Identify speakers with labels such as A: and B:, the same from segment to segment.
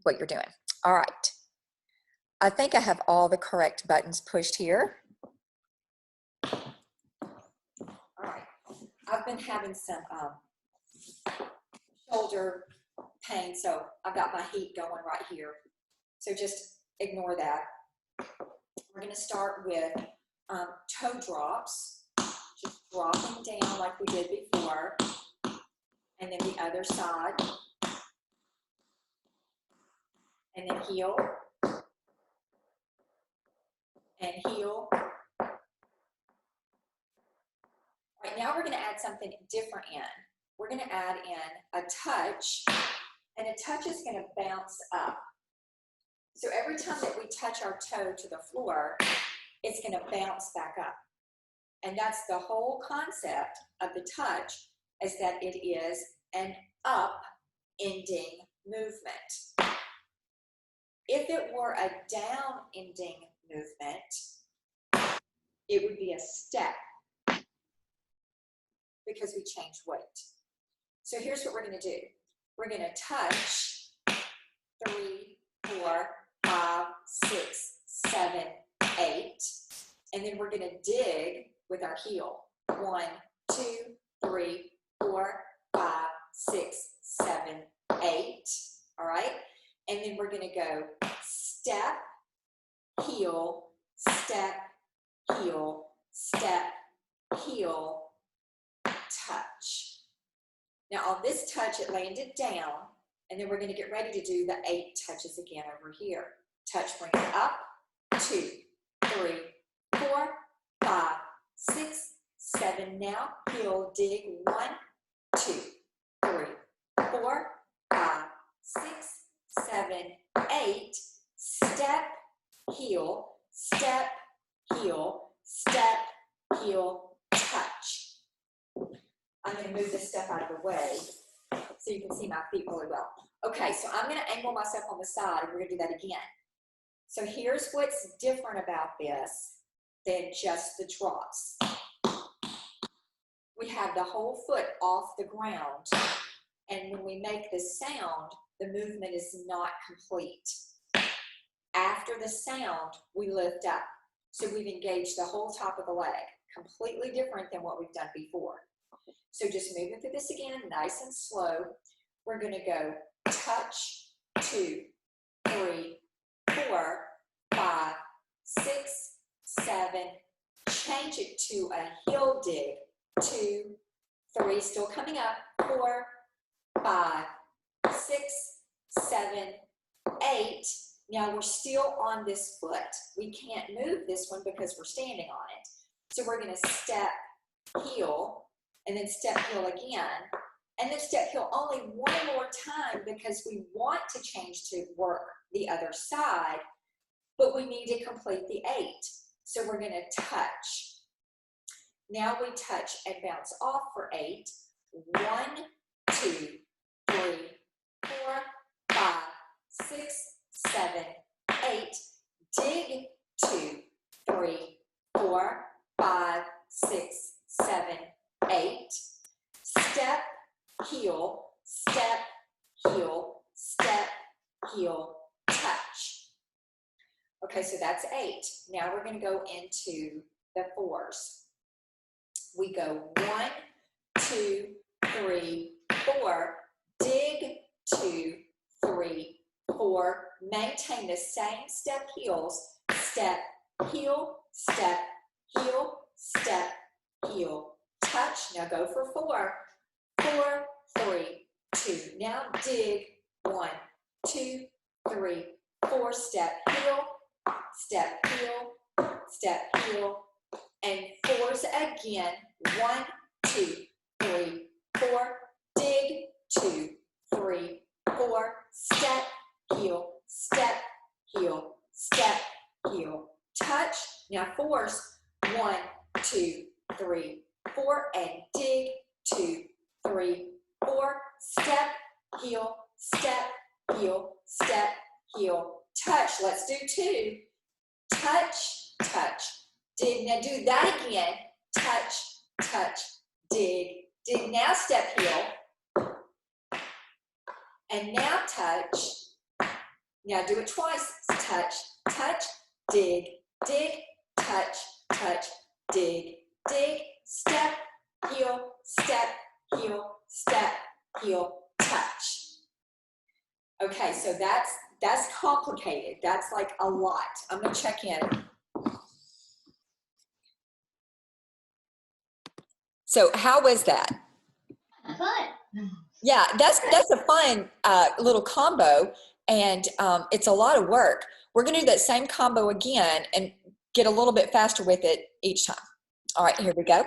A: what you're doing. All right. I think I have all the correct buttons pushed here. All right. I've been having some shoulder pain, so I've got my heat going right here. So just ignore that. We're going to start with toe drops, just dropping down like we did before, and then the other side, and then heel, and heel. All right, now we're going to add something different in. We're going to add in a touch, and a touch is going to bounce up. So every time that we touch our toe to the floor, it's going to bounce back up. And that's the whole concept of the touch, is that it is an up-ending movement. If it were a down-ending movement, it would be a step because we changed weight. So here's what we're going to do. We're going to touch 3, 4, 5, 6, 7, 8, and then we're going to dig with our heel. 1, 2, 3, 4, 5, 6, 7, 8. All right? And then we're going to go step, heel, step, heel, step, heel, touch. Now on this touch, it landed down, and then we're going to get ready to do the 8 touches again over here. Touch, bring it up, 2, 3, 4, 5, 6, 7. Now heel, dig, 1, 2, 3, 4, 5, 6, 7, 8. Step, heel, step, heel, step, heel, touch. I'm going to move this stuff out of the way so you can see my feet really well. Okay, so I'm going to angle myself on the side, and we're going to do that again. So here's what's different about this than just the drops. We have the whole foot off the ground, and when we make this sound, the movement is not complete. After the sound, we lift up. So we've engaged the whole top of the leg, completely different than what we've done before. So just moving through this again, nice and slow. We're going to go touch, 2, 3, 4, 5, 6, 7. Change it to a heel dig. 2, 3, still coming up. 4, 5, 6, 7, 8. Now we're still on this foot. We can't move this one because we're standing on it. So we're going to step, heel, and then step, heel again, and then step, heel only one more time because we want to change to work the other side, but we need to complete the 8. So we're going to touch. Now we touch and bounce off for 8. 1, 2, 3, 4, 5, 6, 7, 8. Dig, 2, 3, 4, 5, 6, 7, 8. Step, heel, step, heel, step, heel, touch. Okay, so that's 8. Now we're going to go into the 4s. We go 1, 2, 3, 4. Dig, 2, 3, 4. Maintain the same step, heels. Step, heel, step, heel, step, heel, touch. Now go for 4. 4, 3, 2. Now dig. 1, 2, 3, 4. Step, heel, step, heel, step, heel, and 4s again. 1, 2, 3, 4. Dig. 2, 3, 4. Step, heel, step, heel, step, heel, touch. Now 4s. 1, 2, 3, 4, and dig. 2, 3, 4. Step, heel, step, heel, step, heel, touch. Let's do 2. Touch, touch, dig. Now do that again. Touch, touch, dig, dig. Now step, heel, and now touch, Now do it twice. Touch, touch, dig, dig, touch, touch, dig, dig, step, heel, step, heel, step, heel, touch. Okay, so that's complicated. That's like a lot. I'm gonna check in. So how was that?
B: Fun.
A: Yeah, that's a fun little combo, and it's a lot of work. We're gonna do that same combo again and get a little bit faster with it each time. All right, here we go.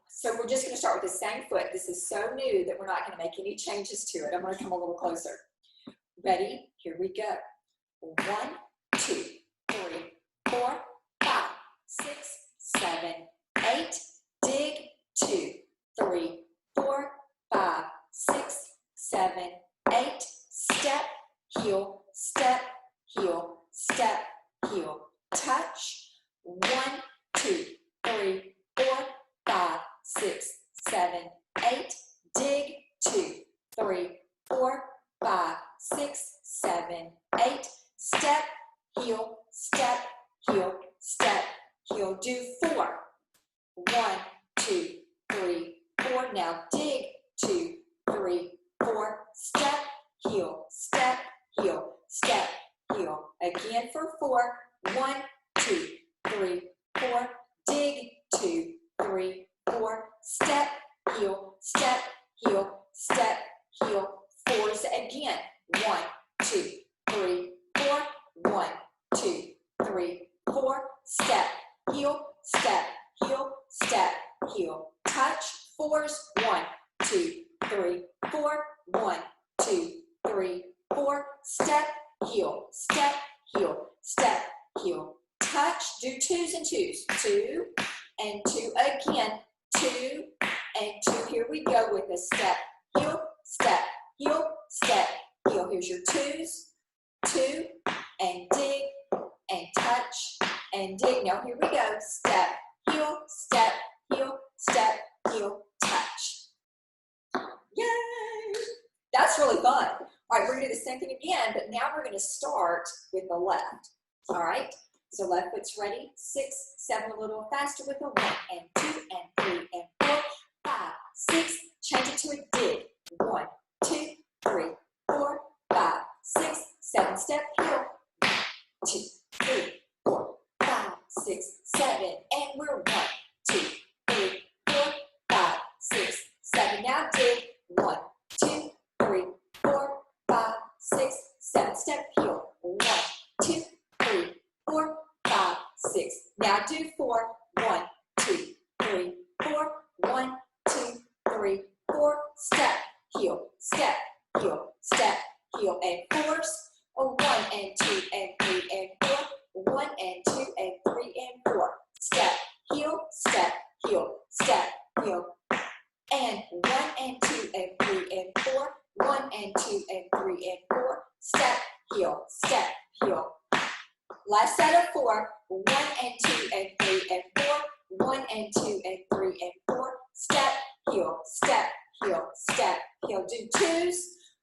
A: So we're just gonna start with the same foot. This is so new that we're not gonna make any changes to it. I'm gonna come a little closer. Ready? Here we go. 1, 2, 3, 4, 5, 6, 7, 8. Dig, 2, 3, 4, 5, 6, 7, 8. Step, heel, step, heel, step, heel, touch. 1, 2, 3, 4, 5, 6, 7, 8. Dig, 2, 3, 4, 5, 6, 7, 8. Step, heel, step, heel, step, heel. Do 4. 1, 2, 3, 4. Now dig, 2, 3, 4. Step, heel, step, heel, step, heel. Again for 4. 1, 2, 3, 4. Dig, 2, 3, 4. Step, heel, step, heel, step, heel. 4s again. 1, 2, 3, 4. 1, 2, 3, 4. Step, heel, step, heel, step, heel. Touch. 4s. 1, 2, 3, 4. 1, 2, 3, 4. Step, heel, step, heel, step, heel. Touch. Do 2s and 2s. 2 and 2 again. 2 and 2. Here we go with a step, heel, step, heel, step, heel. Here's your 2s. 2 and dig and touch and dig. Now here we go. Step, heel, step, heel, step, heel, touch. Yay! That's really fun. All right, we're gonna do the same thing again, but now we're gonna start with the left. All right, so left foot's ready. 6, 7, a little faster with a 1 and 2 and 3 and 4, 5, 6. Change it to a dig. 1, 2, 3, 4, 5, 6, 7. Step, heel. 2, 3, 4, 5, 6, 7, and we're 1, 2, 3, 4, 5, 6, 7. Now dig. 1, 2, 3, 4, 5, 6, 7. Step, heel. 1, 2, 3, 4, 5, 6. Now do 4. 1, 2, 3, 4. 1, 2, 3, 4. Step, heel, step, heel, step, heel, and 4s. 1 and 2 and 3 and 4. 1 and 2 and 3 and 4. Step, heel, step, heel, step, heel. And 1 and 2 and 3 and 4. 1 and 2 and 3 and 4. Step, heel, step, heel. Last set of 4. 1 and 2 and 3 and 4. 1 and 2 and 3 and 4. Step, heel, step, heel, step, heel. Do 2s.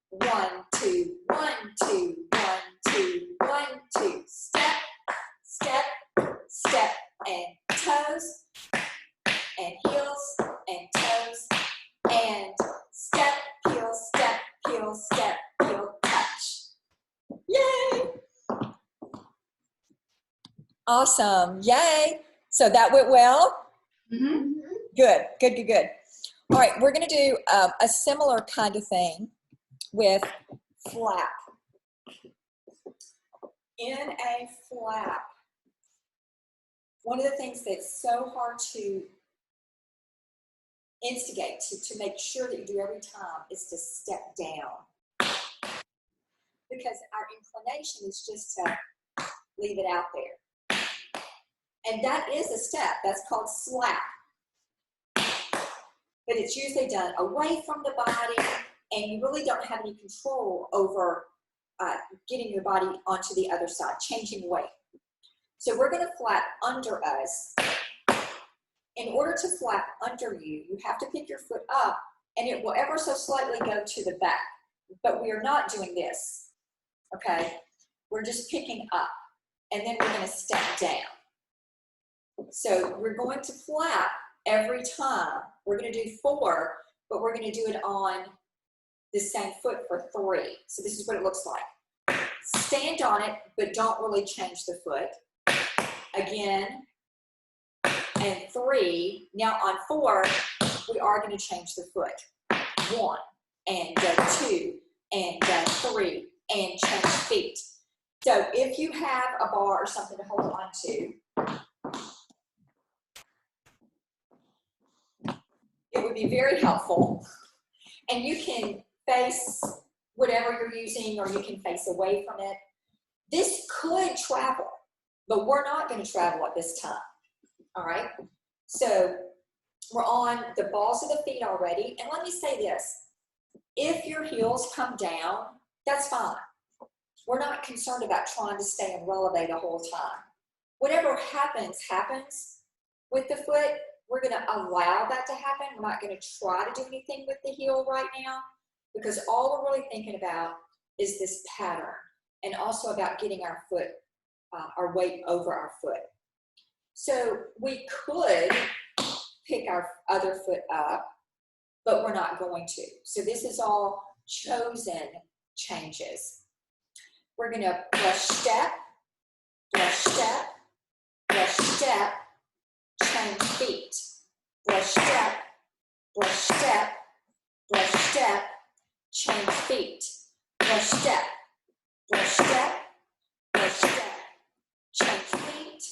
A: 1, 2, 1, 2, 1, 2, 1, 2. Step, step, step, and toes, and heels, and toes, and step, heel, step, heel, step, heel, touch. Yay! Awesome. Yay. So that went well?
B: Mm-hmm.
A: Good, good, good, good. All right, we're going to do a similar kind of thing with flap. In a flap, one of the things that's so hard to instigate, to make sure that you do every time, is to step down. Because our inclination is just to leave it out there. And that is a step. That's called slap. But it's usually done away from the body, and you really don't have any control over getting your body onto the other side, changing weight. So we're going to flap under us. In order to flap under you, you have to pick your foot up and it will ever so slightly go to the back. But we are not doing this, okay? We're just picking up, and then we're gonna step down. So we're going to flap every time. We're gonna do 4, but we're gonna do it on the same foot for 3. So this is what it looks like. Stand on it, but don't really change the foot. Again, and 3. Now on 4, we are going to change the foot. 1, and 2, and 3, and change feet. So if you have a bar or something to hold on to, it would be very helpful. And you can face whatever you're using, or you can face away from it. This could travel, but we're not going to travel at this time. All right? So we're on the balls of the feet already. And let me say this. If your heels come down, that's fine. We're not concerned about trying to stay in releve the whole time. Whatever happens, happens with the foot. We're going to allow that to happen. We're not going to try to do anything with the heel right now, because all we're really thinking about is this pattern, and also about getting our foot, our weight over our foot. So we could pick our other foot up, but we're not going to. So this is all chosen changes. We're going to brush step, brush step, brush step, change feet. Brush step, brush step, brush step, change feet. Brush step, brush step, brush step, change feet,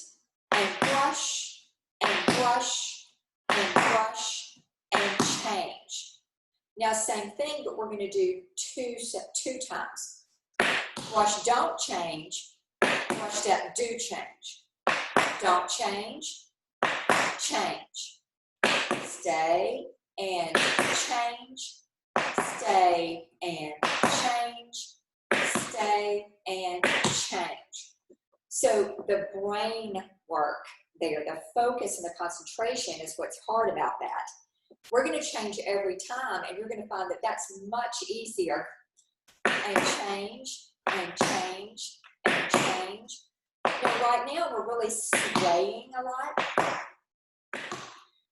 A: and brush, and brush, and brush, and change. Now same thing, but we're going to do two times. Brush, don't change. Brush, step, do change. Don't change. Change. Stay and change. Stay and change. Stay and change. So the brain work there, the focus and the concentration is what's hard about that. We're going to change every time, and you're going to find that that's much easier. And change, and change, and change. Now, right now, we're really swaying a lot.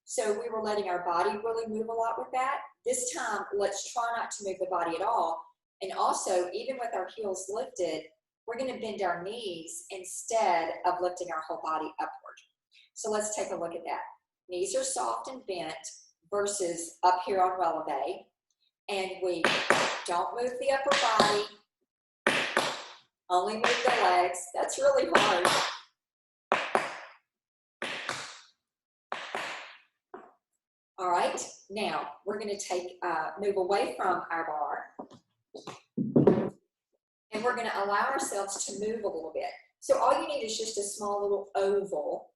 A: So we were letting our body really move a lot with that. This time, let's try not to move the body at all. And also, even with our heels lifted, we're going to bend our knees instead of lifting our whole body upward. So let's take a look at that. Knees are soft and bent versus up here on releve. And we don't move the upper body, only move the legs. That's really hard. All right, now we're going to move away from our bar, and we're going to allow ourselves to move a little bit. So all you need is just a small little oval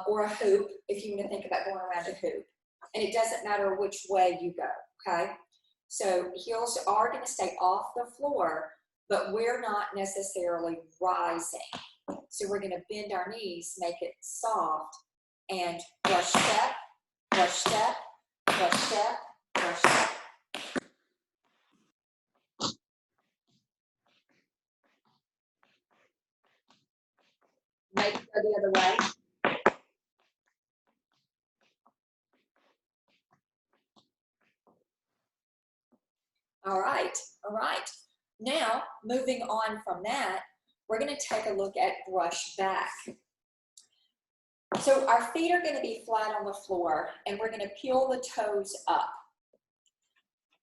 A: or a hoop, if you want to think about going around a hoop. And it doesn't matter which way you go, okay? So heels are going to stay off the floor, but we're not necessarily rising. So we're going to bend our knees, make it soft, and brush step, brush step, brush step, brush step. Make it go the other way. All right, all right. Now, moving on from that, we're going to take a look at brush back. So our feet are going to be flat on the floor, and we're going to peel the toes up.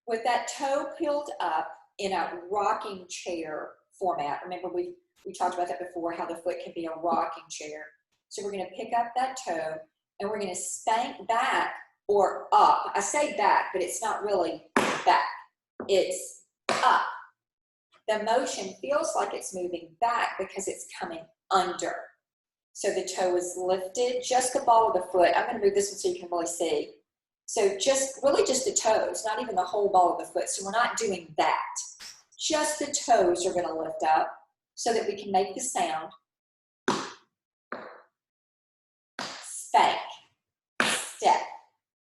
A: With that toe peeled up in a rocking chair format, remember we talked about that before, how the foot can be a rocking chair. So we're going to pick up that toe, and we're going to spank back or up. I say back, but it's not really back. It's up. The motion feels like it's moving back because it's coming under. So the toe is lifted, just the ball of the foot. I'm going to move this one so you can really see. So really just the toes, not even the whole ball of the foot. So we're not doing that. Just the toes are going to lift up so that we can make the sound. Spank, step.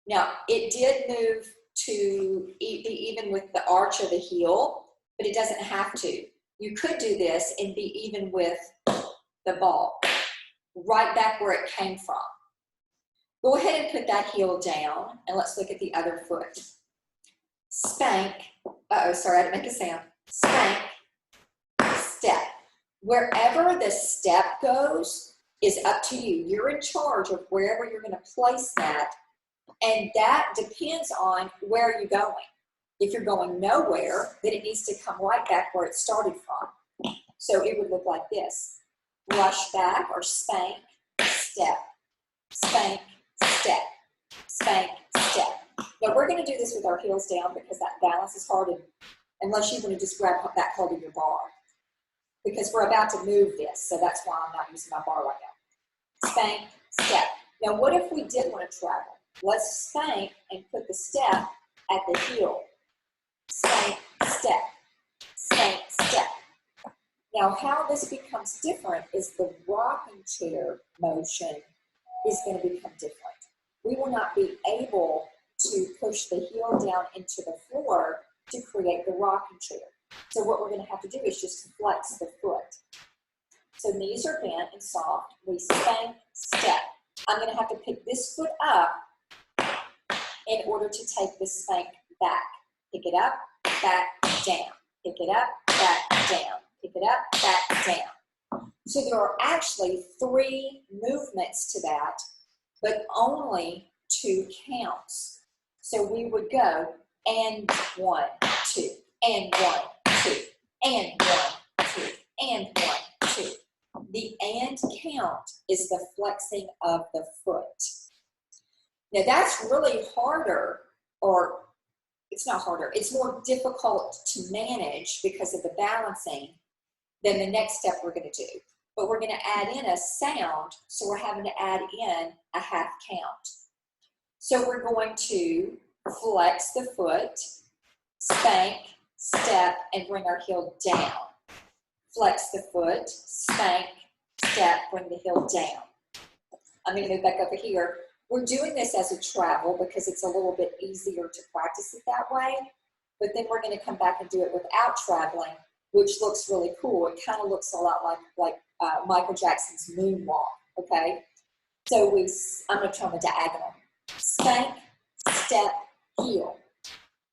A: Now, it did move to be even with the arch of the heel, but it doesn't have to. You could do this and be even with the ball, right back where it came from. Go ahead and put that heel down, and let's look at the other foot. Spank, uh-oh, sorry, I didn't make a sound. Spank, step. Wherever the step goes is up to you. You're in charge of wherever you're going to place that, and that depends on where you're going. If you're going nowhere, then it needs to come right back where it started from. So it would look like this. Rush back or spank, step, spank, step, spank, step. Now we're going to do this with our heels down because that balance is hard, unless you want to just grab that hold of your bar. Because we're about to move this, so that's why I'm not using my bar right now. Spank, step. Now what if we did want to travel? Let's spank and put the step at the heel. Spank, step, spank, step. Now how this becomes different is the rocking chair motion is going to become different. We will not be able to push the heel down into the floor to create the rocking chair. So what we're going to have to do is just flex the foot. So knees are bent and soft. We spank, step. I'm going to have to pick this foot up in order to take the spank back. Pick it up, back, down. Pick it up, back, down. Pick it up, back, down. So there are actually 3 movements to that, but only 2 counts. So we would go and 1, 2, and 1, 2, and 1, 2, and 1, 2. The and count is the flexing of the foot. Now that's really harder, or it's not harder, it's more difficult to manage because of the balancing than the next step we're going to do. But we're going to add in a sound, so we're having to add in a half count. So we're going to flex the foot, spank, step, and bring our heel down. Flex the foot, spank, step, bring the heel down. I'm going to move back over here. We're doing this as a travel because it's a little bit easier to practice it that way, but then we're going to come back and do it without traveling, which looks really cool. It kind of looks a lot like Michael Jackson's moonwalk, okay? So I'm going to turn the diagonal. Spank, step, heel.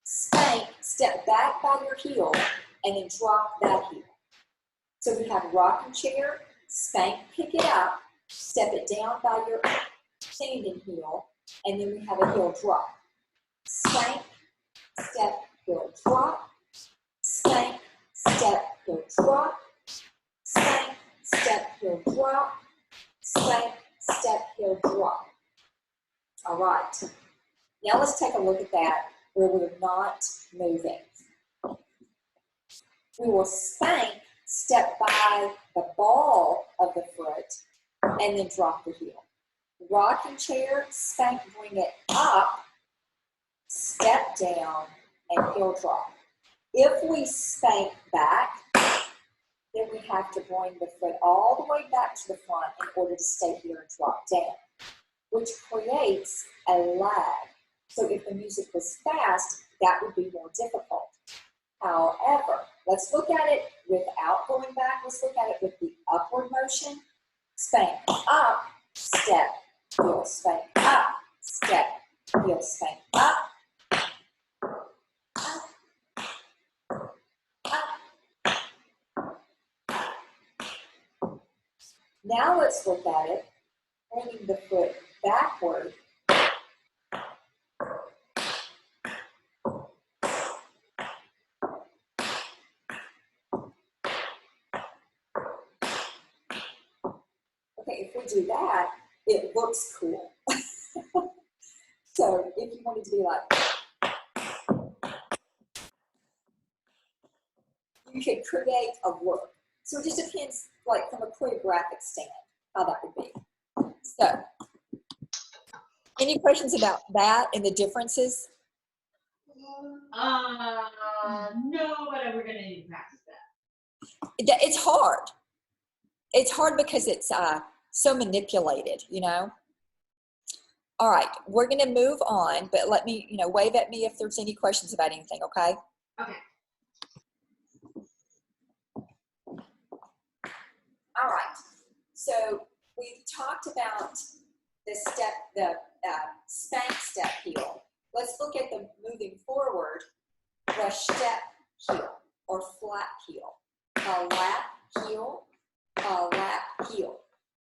A: Spank, step back by your heel, and then drop that heel. So we have rocking chair, spank, pick it up, step it down by your standing heel, and then we have a heel drop. Spank, step, heel drop, spank, step, heel drop, spank, step, heel drop, spank, step, heel drop. All right. Now let's take a look at that where we're not moving. We will spank, step by the ball of the foot, and then drop the heel. Rocking chair, spank, bring it up, step down, and heel drop. If we spank back, then we have to bring the foot all the way back to the front in order to stay here and drop down, which creates a lag. So if the music was fast, that would be more difficult. However, let's look at it without going back. Let's look at it with the upward motion. Spank up, step, heel, spank up, step, heel, spank up, Now let's look at it, bringing the foot backward. Okay, if we do that, it looks cool. So if you wanted to be like, you could create a look. So it just depends, like from a choreographic stand, how that would be. So, any questions about that and the differences?
B: No, but we're gonna need to practice that.
A: It's hard. It's hard because it's so manipulated, you know. All right, we're gonna move on, but let me, wave at me if there's any questions about anything, okay?
B: Okay.
A: All right, so we talked about the spank step heel. Let's look at the moving forward brush step heel or flat heel. A lap heel, a lap heel.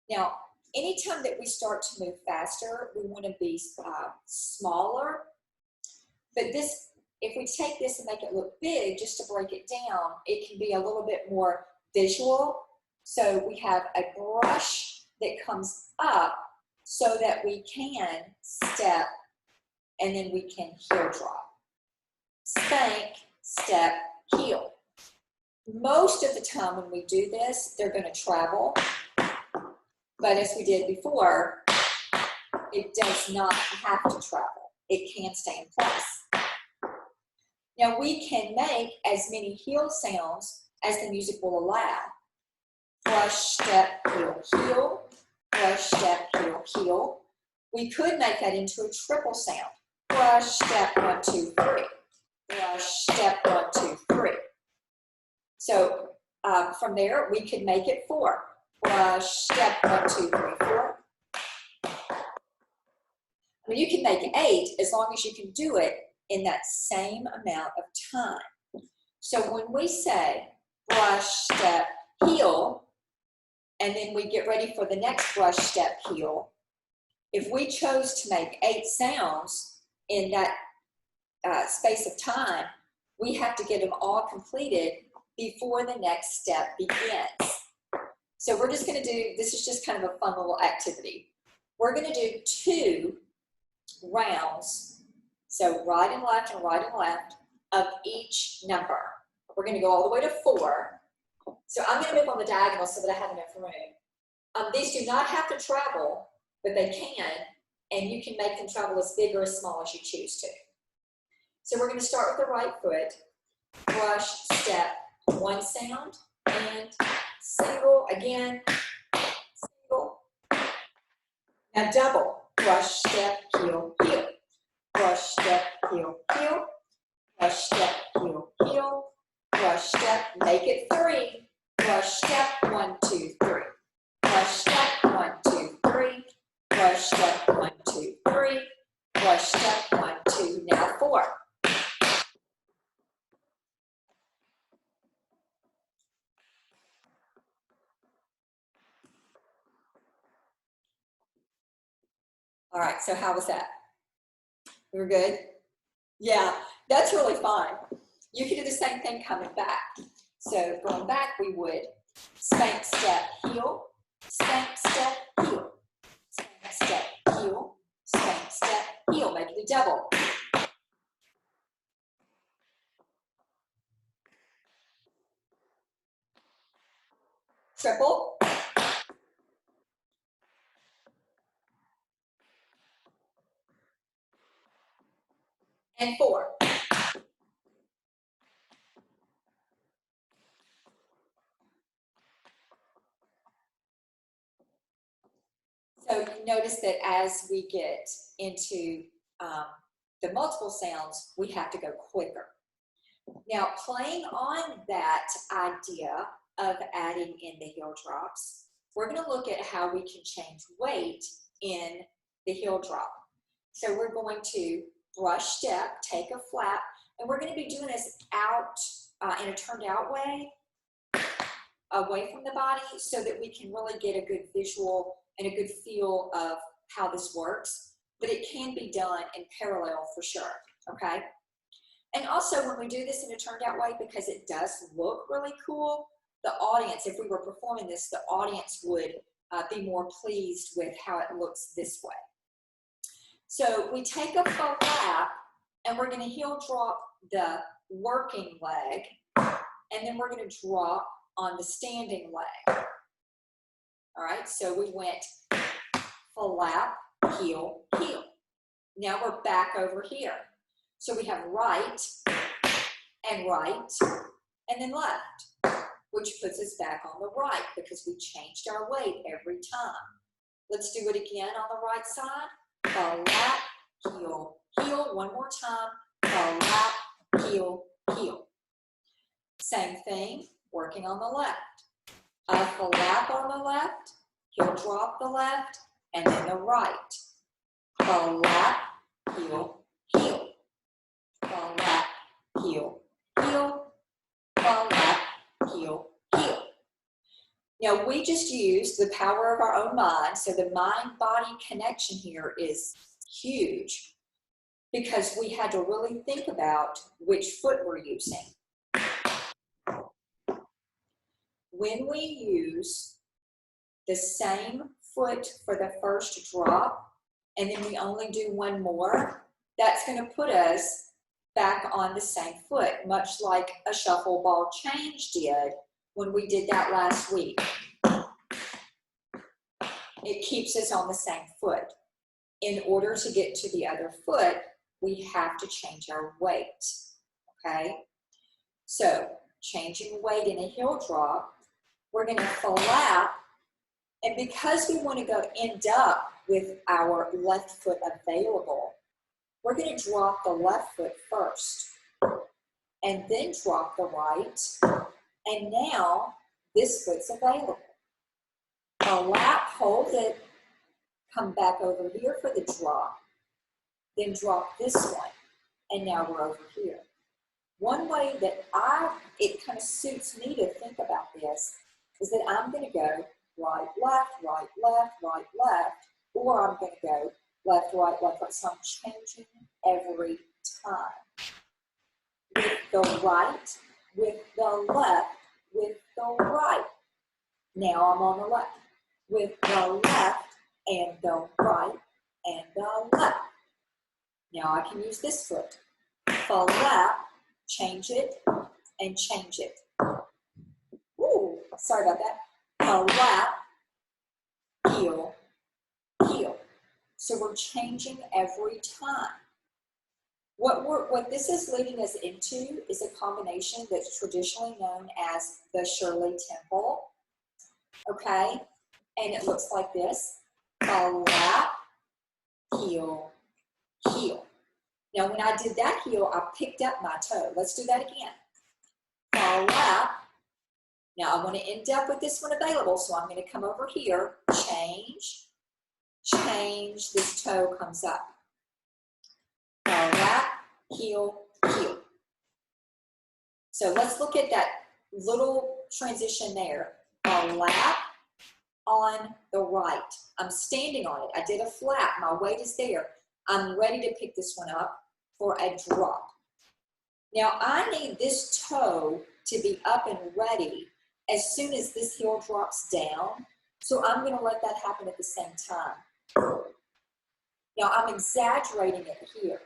A: Now, anytime that we start to move faster, we want to be smaller. But this, if we take this and make it look big, just to break it down, it can be a little bit more visual. So we have a brush that comes up so that we can step and then we can heel drop. Spank, step, heel. Most of the time when we do this, they're going to travel. But as we did before, it does not have to travel. It can stay in place. Now we can make as many heel sounds as the music will allow. Brush, step, heel, heel. Brush, step, heel, heel. We could make that into a triple sound. Brush, step, 1, 2, 3. Brush, step, 1, 2, 3. So from there, we could make it 4. Brush, step, 1, 2, 3, 4. I mean, you can make 8 as long as you can do it in that same amount of time. So when we say brush, step, heel, and then we get ready for the next brush, step, heel, if we chose to make 8 sounds in that space of time, we have to get them all completed before the next step begins. So we're just going to do, this is just kind of a fun little activity. We're going to do 2 rounds, so right and left of each number. We're going to go all the way to 4. So I'm going to move on the diagonal so that I have enough room. These do not have to travel, but they can, and you can make them travel as big or as small as you choose to. So we're going to start with the right foot. Brush, step, 1 sound, and single, again, single. Now double. Brush, step, heel, heel. Brush, step, heel, heel. Brush, step, heel, heel. Brush, step, make it 3. Brush, step, 1, 2, 3. Brush, step, 1, 2, 3. Brush, step, 1, 2, 3. Brush, step, 1, 2, now 4. All right, so how was that? We were good? Yeah, that's really fun. You can do the same thing coming back. So going back, we would spank, step, heel, spank, step, heel, spank, step, heel, spank, step, heel. Make it a double. Triple. And 4. So you notice that as we get into the multiple sounds, we have to go quicker. Now, playing on that idea of adding in the heel drops, we're going to look at how we can change weight in the heel drop. So we're going to brush step, take a flap, and we're going to be doing this out in a turned out way, away from the body, so that we can really get a good visual and a good feel of how this works. But it can be done in parallel for sure, okay? And also when we do this in a turned out way, because it does look really cool, the audience, if we were performing this, the audience would be more pleased with how it looks this way. So we take a flap and we're going to heel drop the working leg, and then we're going to drop on the standing leg. All right, so we went flap, heel, heel. Now we're back over here. So we have right, and then left, which puts us back on the right because we changed our weight every time. Let's do it again on the right side. flap, heel, heel. One more time, flap, heel, heel. Same thing, working on the left. A flap on the left, heel drop the left, and then the right. Flap, heel, heel. Flap, heel, heel. Flap, heel, heel. Now we just used the power of our own mind, so the mind-body connection here is huge because we had to really think about which foot we're using. When we use the same foot for the first drop, and then we only do one more, that's going to put us back on the same foot, much like a shuffle ball change did when we did that last week. It keeps us on the same foot. In order to get to the other foot, we have to change our weight, okay? So, changing weight in a heel drop, we're going to flap, and because we want to end up with our left foot available, we're going to drop the left foot first, and then drop the right, and now this foot's available. Flap, hold it, come back over here for the drop, then drop this one, and now we're over here. One way that it kind of suits me to think about this is that I'm going to go right, left, right, left, right, left, or I'm going to go left, right, left, right. So I'm changing every time. With the right, with the left, with the right. Now I'm on the left. With the left and the right and the left. Now I can use this foot. Flap, change it, and change it. Ooh, sorry about that. Flap, heel, heel. So we're changing every time. What this is leading us into is a combination that's traditionally known as the Shirley Temple. Okay? And it looks like this. Flap, heel, heel. Now when I did that heel, I picked up my toe. Let's do that again. Flap. Now I want to end up with this one available, so I'm going to come over here, change, change, this toe comes up. Flap, heel, heel. So let's look at that little transition there. Flap on the right. I'm standing on it. I did a flap. My weight is there. I'm ready to pick this one up for a drop. Now I need this toe to be up and ready as soon as this heel drops down. So I'm going to let that happen at the same time. Now I'm exaggerating it here.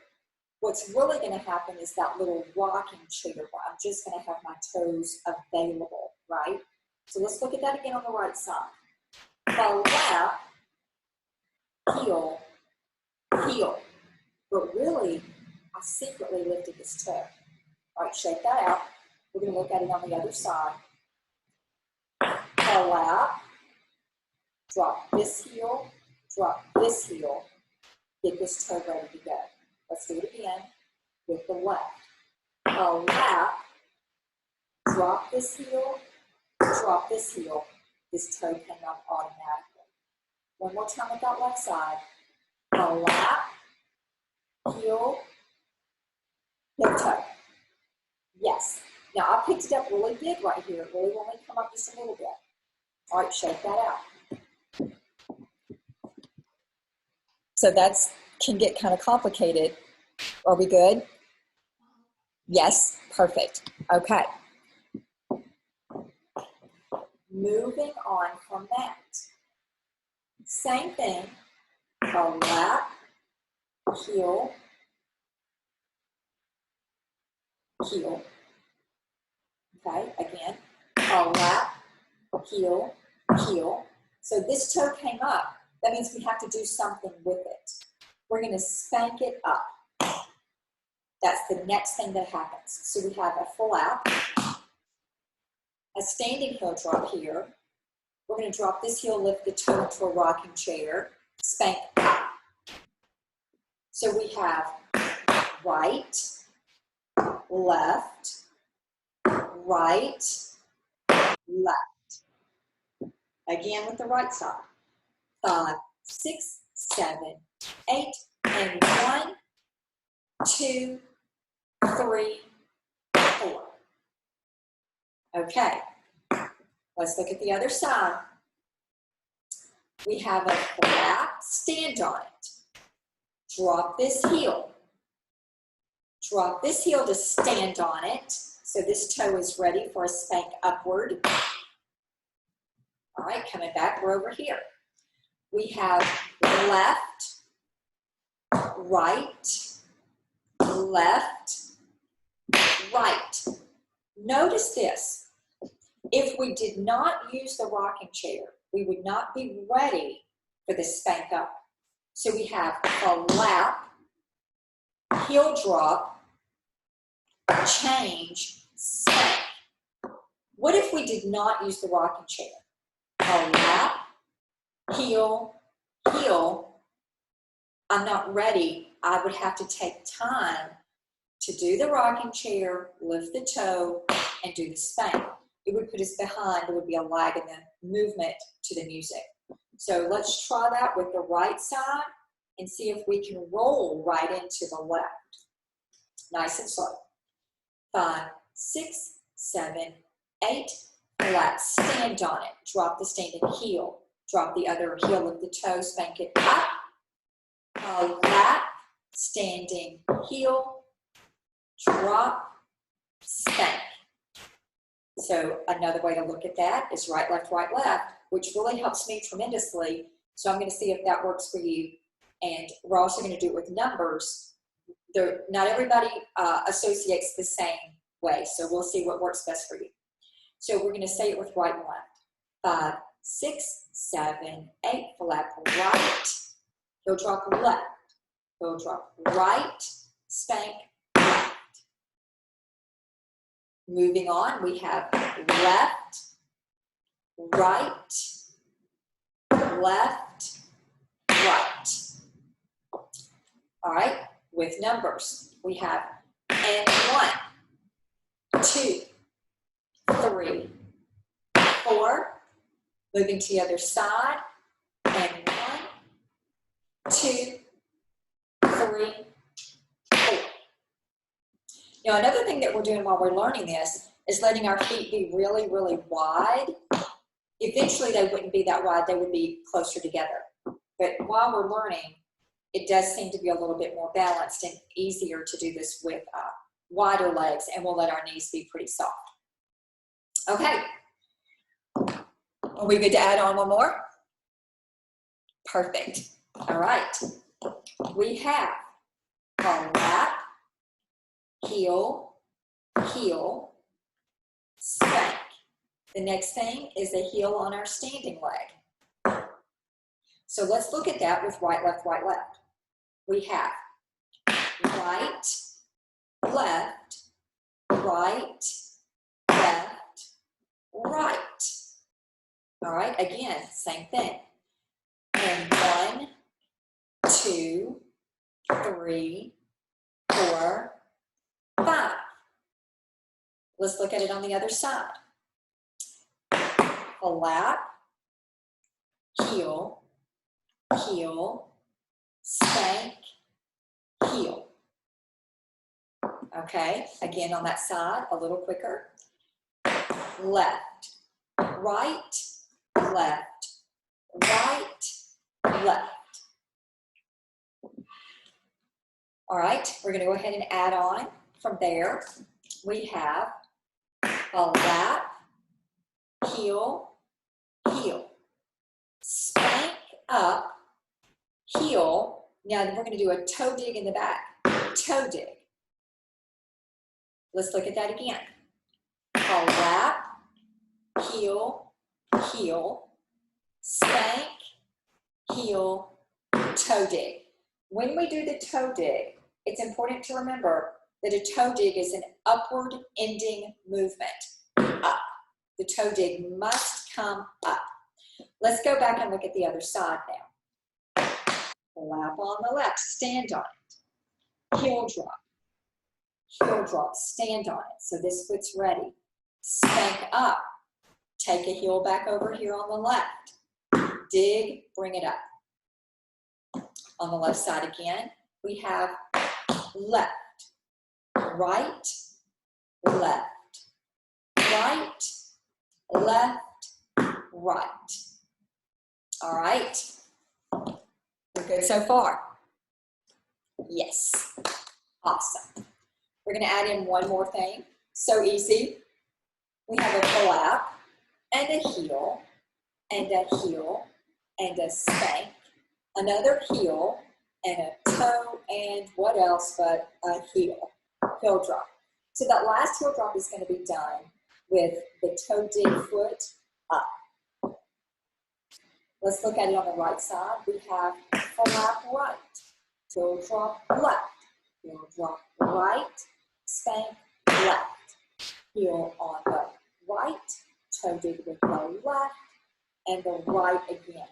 A: What's really going to happen is that little rocking chair where I'm just going to have my toes available, right? So let's look at that again on the right side. Flap, heel, heel. But really, I secretly lifted this toe. All right, shake that out. We're going to look at it on the other side. Flap, drop this heel, get this toe ready to go. Let's do it again with the left. Flap, drop this heel, this toe came up automatically. One more time with that left side. Flap, heel, no toe. Yes. Now I picked it up really big right here. It really won't come up just a little bit. All right, shake that out. So that can get kind of complicated. Are we good? Yes, perfect. Okay. Moving on from that. Same thing. Flap, heel, heel. Okay, again. Flap, heel, heel. So this toe came up. That means we have to do something with it. We're going to spank it up. That's the next thing that happens. So we have a flap, a standing heel drop here. We're going to drop this heel, lift the toe into a rocking chair, spank up. So we have right, left, right, left. Again with the right side. 5, 6, 7, 8, and 1, 2, 3, 4. Okay, let's look at the other side. We have a flap, stand on it. Drop this heel. Drop this heel to stand on it. So this toe is ready for a spank upward. All right, coming back, we're over here. We have left, right, left, right. Notice this. If we did not use the rocking chair, we would not be ready for the spank up. So we have a lap, heel drop, change, spank. What if we did not use the rocking chair? A lap, heel, heel. I'm not ready. I would have to take time to do the rocking chair, lift the toe, and do the spank. It would put us behind. There would be a lag in the movement to the music. So let's try that with the right side and see if we can roll right into the left. Nice and slow. 5, 6, 7, 8, flat. Stand on it. Drop the standing heel. Drop the other heel of the toe. Spank it up. A lap, standing heel, drop, spank. So another way to look at that is right, left, which really helps me tremendously. So I'm going to see if that works for you. And we're also going to do it with numbers. Not everybody associates the same way, so we'll see what works best for you. So we're going to say it with right and left. 5, 6, 7, 8, flap right. Heel drop left. Heel drop right. Spank left. Moving on, we have left, right, left, right. All right, with numbers, we have and 1, 2, 3, 4. Moving to the other side, and 1, 2, 3, 4. Now, another thing that we're doing while we're learning this is letting our feet be really, really wide. Eventually, they wouldn't be that wide. They would be closer together. But while we're learning, it does seem to be a little bit more balanced and easier to do this with wider legs, and we'll let our knees be pretty soft. Okay. Are we good to add on one more? Perfect. All right. We have a lap, heel, heel, spank. The next thing is a heel on our standing leg. So let's look at that with right, left, left. We have right, left, right, left, right. All right, again, same thing. And 1, 2, 3, 4, 5. Let's look at it on the other side. A lap, heel, heel, spank, heel. Okay, again on that side, a little quicker. Left, right, left, right, left. All right, we're going to go ahead and add on from there. We have a lap, heel, heel, spank up, heel. Now we're going to do a toe dig in the back. Toe dig. Let's look at that again. A lap, heel, heel, spank, heel, toe dig. When we do the toe dig, it's important to remember that a toe dig is an upward ending movement. Up. The toe dig must come up. Let's go back and look at the other side now. Lap on the left, stand on it. heel drop, stand on it. So this foot's ready. Spank up, take a heel back over here on the left. Dig, bring it up. On the left side again, we have left, right, left, right, left, right. All right. We're good so far? Yes. Awesome. We're going to add in one more thing. So easy. We have a flap and a heel and a heel and a spank, another heel and a toe, and what else but a heel drop. So that last heel drop is going to be done with the toe dig foot up. Let's look at it on the right side. We have flap right, heel drop left, heel drop right, spank left, heel on the right, toe dig with the left, and the right again.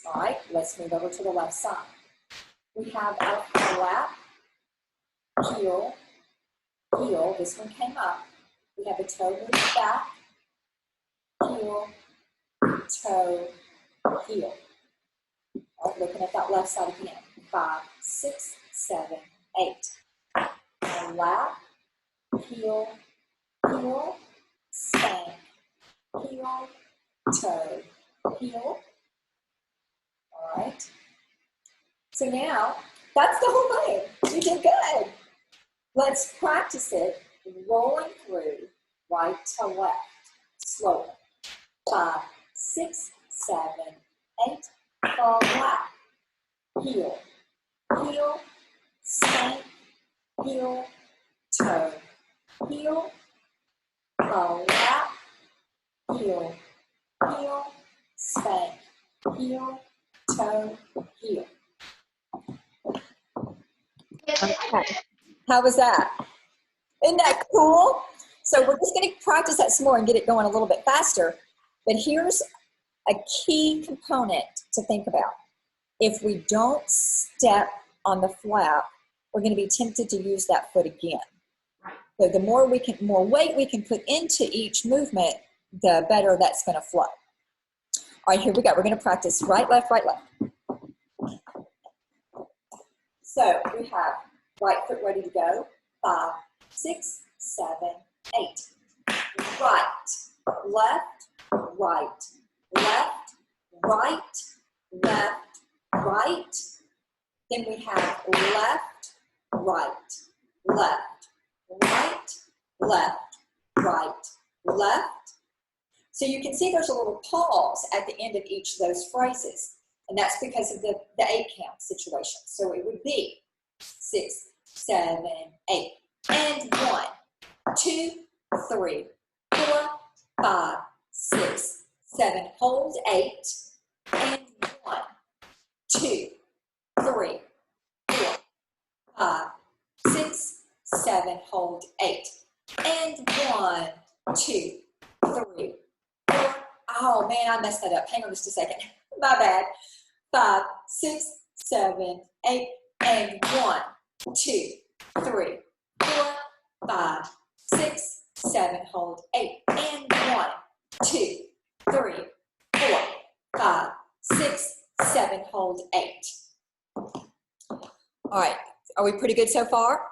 A: All right, let's move over to the left side. We have our flap, heel, heel. This one came up. We have a toe move back, heel, toe, heel. All right, looking at that left side again. 5, 6, 7, 8. Flap, heel, heel, spank, heel, toe, heel. All right. So now, that's the whole thing. You did good. Let's practice it rolling through right to left, slowly. 5, 6, 7, 8. Fall back. Heel, heel, spank, heel, toe, heel, fall back, heel, heel, spank, heel, toe, heel. Okay. How was that? Isn't that cool? So we're just going to practice that some more and get it going a little bit faster. But here's a key component to think about. If we don't step on the flap, we're going to be tempted to use that foot again. So the more weight we can put into each movement, the better that's going to flow. All right, here we go. We're going to practice right, left, right, left. So we have right foot ready to go. 5, 6, 7, 8. Right, left, right, left, right, left, right. Then we have left, right, left, right, left, right, left. So you can see there's a little pause at the end of each of those phrases. And that's because of the 8 count situation. So it would be 6, 7, 8. And 1, 2, 3, 4, 5, 6, 7. Hold 8. And 1, 2, 3, 4, 5, 6, 7. Hold 8. And 1, 2, 3, 4. Oh man, I messed that up. Hang on just a second. My bad. 5, 6, 7, 8, and 1, 2, 3, 4, 5, 6, 7. Hold 8, and 1, 2, 3, 4, 5, 6, 7. Hold 8. All right, are we pretty good so far?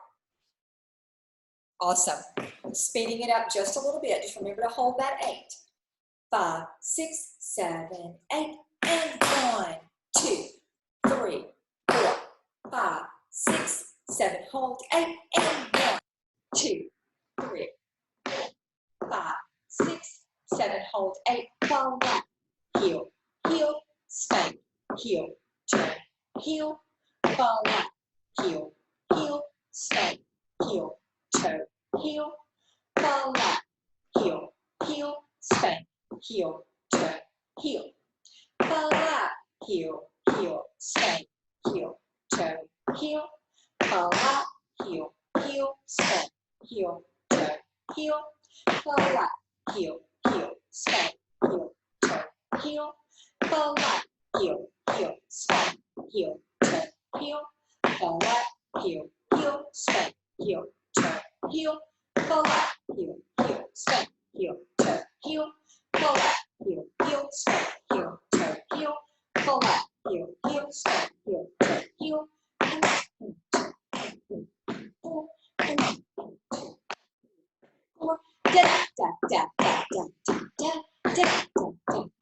A: Awesome. Speeding it up just a little bit. Just remember to hold that 8. 5, 6, 7, 8, and 1, 2, 3, 4, 5, 6, 7. Hold 8, and 1, 2, 3, 4, 5, 6, 7. Hold 8. Fall back. Heel, heel, spank, heel, turn, heel, fall back. Heel, heel, spank, heel, toe, heel, fall back. Heel, heel, spank, heel, turn, heel, fall back. Heel, heel, spank, heel, toe, heel, fall back. Heel, heel, spank, heel, toe, heel, fall back. Heel, heel, spank, heel, toe, heel, fall back. Heel, heel, spank, heel, toe, heel, fall back. heel, heel, spank, heel, turn, heel, pull up, heel, heel, spank, heel, turn, heel, pull up, heel, heel, spank, heel, turn, heel, pull up, heel, heel, spank, heel, turn, heel, and four, and 4, da da da da da da da da da da da da.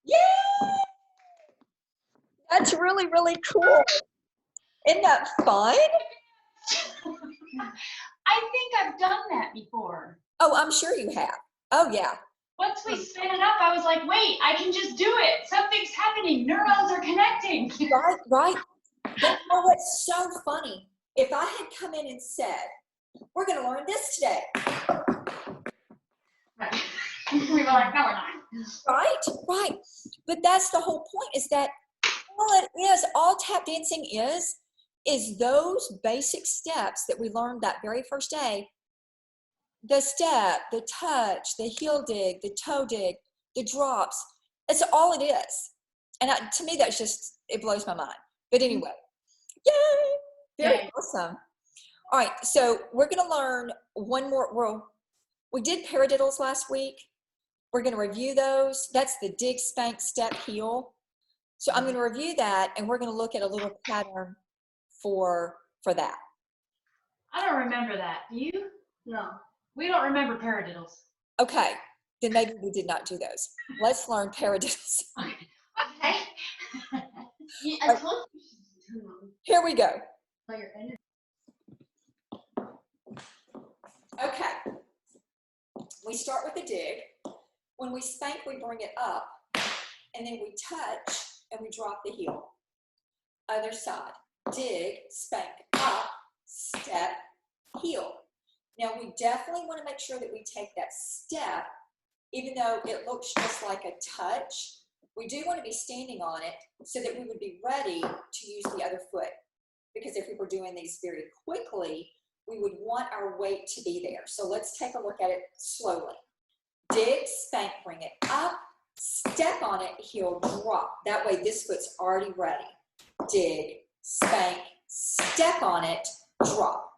A: Yay! That's really, really cool. Isn't that fun?
B: I think I've done that before.
A: Oh, I'm sure you have. Oh, yeah.
B: Once we spin it up, I was like, wait, I can just do it. Something's happening. Neurons are connecting.
A: Right, right. But you know what's so funny? If I had come in and said, we're going to learn this today.
B: Right. We were like, no, we're not.
A: Right, right. But that's the whole point, is that all tap dancing is those basic steps that we learned that very first day. The step, the touch, the heel dig, the toe dig, the drops. It's all it is. And to me, that's just, it blows my mind. But anyway, yay! Very awesome. All right, so we're going to learn one more. We did paradiddles last week. We're going to review those. That's the dig, spank, step, heel. So I'm going to review that, and we're going to look at a little pattern for that.
B: I don't remember that. Do you? No. We don't remember paradiddles.
A: Okay, then maybe we did not do those. Let's learn paradiddles.
B: Okay. Yeah, I told you.
A: Here we go.
B: Your energy.
A: Okay. We start with the dig. When we spank, we bring it up, and then we touch, and we drop the heel. Other side. Dig, spank, up, step, heel. Now, we definitely want to make sure that we take that step, even though it looks just like a touch. We do want to be standing on it so that we would be ready to use the other foot. Because if we were doing these very quickly, we would want our weight to be there. So let's take a look at it slowly. Dig, spank, bring it up, step on it, heel, drop. That way this foot's already ready. Dig, spank, step on it, drop.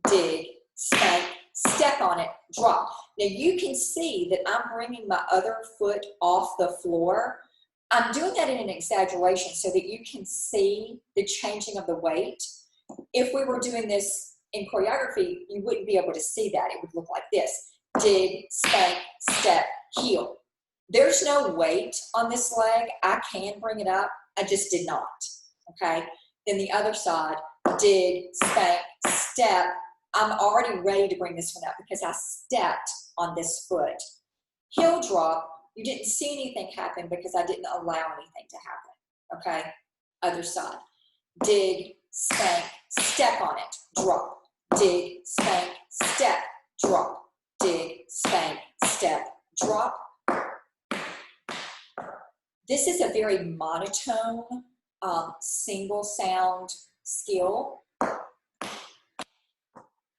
A: Dig, spank, step on it, drop. Now you can see that I'm bringing my other foot off the floor. I'm doing that in an exaggeration so that you can see the changing of the weight. If we were doing this in choreography, you wouldn't be able to see that. It would look like this. Dig, spank, step, heel. There's no weight on this leg. I can bring it up. I just did not. Okay? Then the other side, dig, spank, step. I'm already ready to bring this one up because I stepped on this foot. Heel drop, you didn't see anything happen because I didn't allow anything to happen. Okay? Other side. Dig, spank, step on it, drop. Dig, spank, step, drop. Dig, spank, step, drop. This is a very monotone, single sound skill,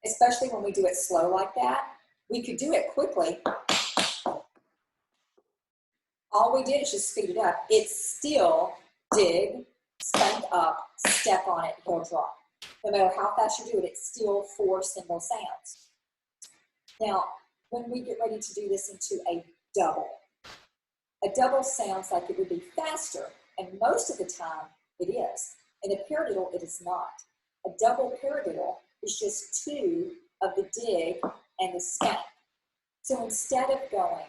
A: especially when we do it slow like that. We could do it quickly. All we did is just speed it up. It's still dig, spank up, step on it, heel drop. No matter how fast you do it, it's still 4 single sounds. Now, when we get ready to do this into a double sounds like it would be faster, and most of the time it is. In a paradiddle, it is not. A double paradiddle is just 2 of the dig and the spank. So instead of going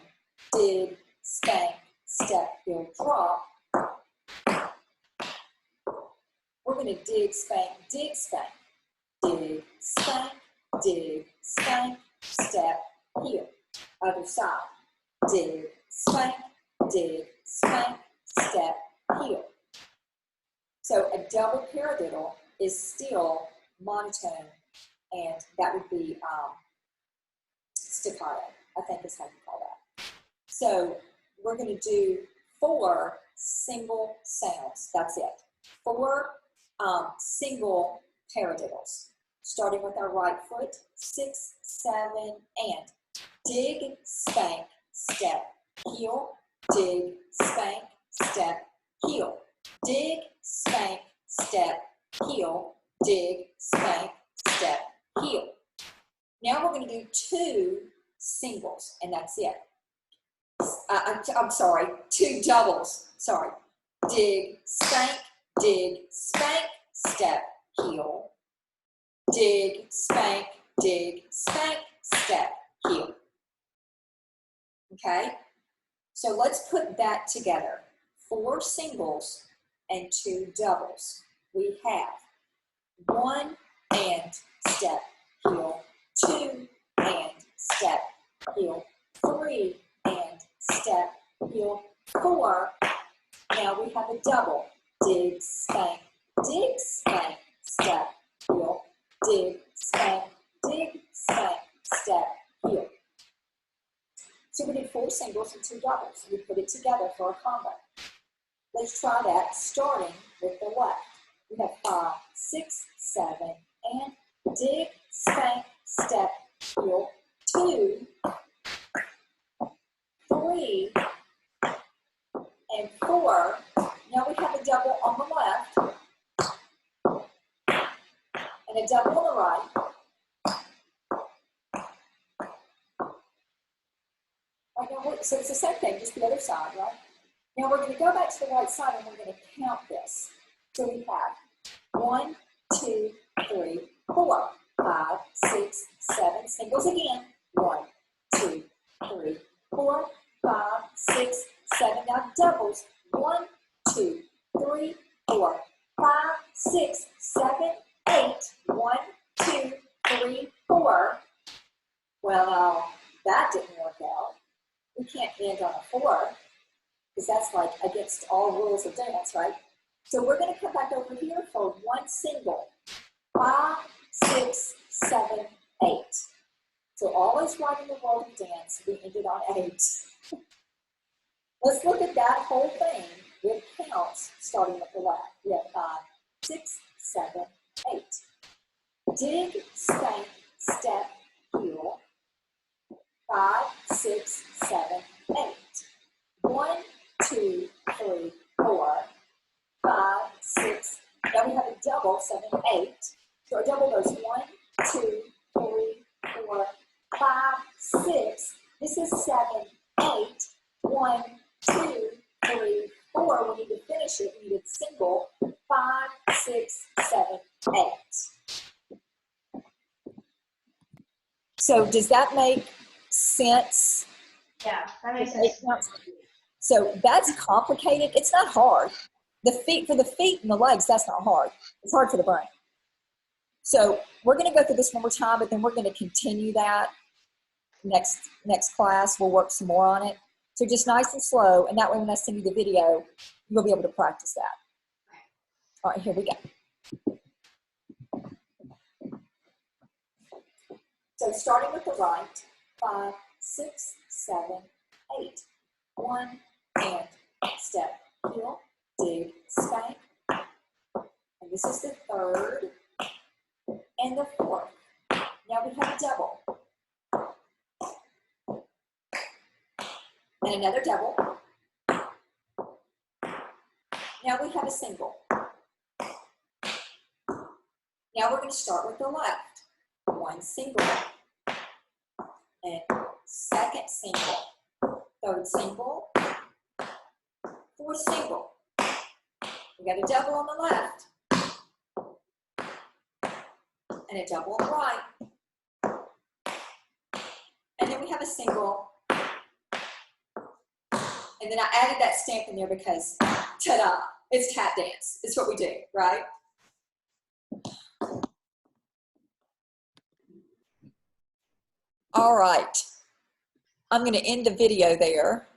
A: dig, spank, step, heel, drop, we're going to dig, spank, dig, spank. Dig, spank, dig, spank, step, heel. Other side. Dig, spank, step, heel. So a double paradiddle is still monotone, and that would be staccato, I think is how you call that. So we're going to do 4 single sounds. That's it. 4 single paradiddles. Starting with our right foot, 6, 7, and dig, spank, step, heel, dig, spank, step, heel, dig, spank, step, heel, dig, spank, step, heel. Now we're going to do 2 singles, and that's it. I'm sorry, 2 doubles. Sorry. Dig, spank, step, heel. Dig, spank, step, heel. Okay? So let's put that together. 4 singles and 2 doubles. We have 1 and step, heel, 2 and step, heel, 3 and step, heel, 4. Now we have a double. Dig, spank, step, heel, dig, spank, step, heel. So we did 4 singles and 2 doubles. We put it together for a combo. Let's try that starting with the left. We have 5, 6, 7, and dig, spank, step, heel, 2, 3, and 4. Now we have a double on the left and a double on the right. Right now, so it's the same thing, just the other side, right? Now we're going to go back to the right side and we're going to count this. So we have 1, 2, 3, 4, 5, 6, 7, singles again. 1, 2, 3, 4, 5, 6, 7. Now doubles. 1, 2, 3, 4, 5, 6, 7, 8. 1, 2, 3, 4. Well, that didn't work out. We can't end on a 4 because that's like against all rules of dance, right? So we're going to come back over here for 1 single. 5, 6, 7, 8. So all is right in the world of dance. We ended on 8. Let's look at that whole thing with counts starting at the left. We have 5, 6, 7, 8. Dig, spank, step, heel. 5, 6, 7, 8. 1, 2, 3, 4, 5, 6. Now we have a double, 7, 8. So a double goes 1, 2, 3, 4, 5, 6. This is 7, 8. 1, 2, 3, 4. We need to finish it. We need a single. 5, 6, 7, 8. So does that make sense?
B: Yeah, that makes sense.
A: So that's complicated. It's not hard. For the feet and the legs, that's not hard. It's hard for the brain. So we're going to go through this one more time, but then we're going to continue that next class. We'll work some more on it. So just nice and slow, and that way when I send you the video, you'll be able to practice that. All right, here we go. So starting with the right, 5, 6, 7, 8. 1 and step, heel, dig, spank. And this is the 3rd and the 4th. Now we have a double. And another double. Now we have a single. Now we're going to start with the left. 1 single. And 2nd single. 3rd single. 4th single. We got a double on the left. And a double on the right. And then we have a single. And then I added that stamp in there because, ta-da, it's tap dance. It's what we do, right? All right. I'm going to end the video there.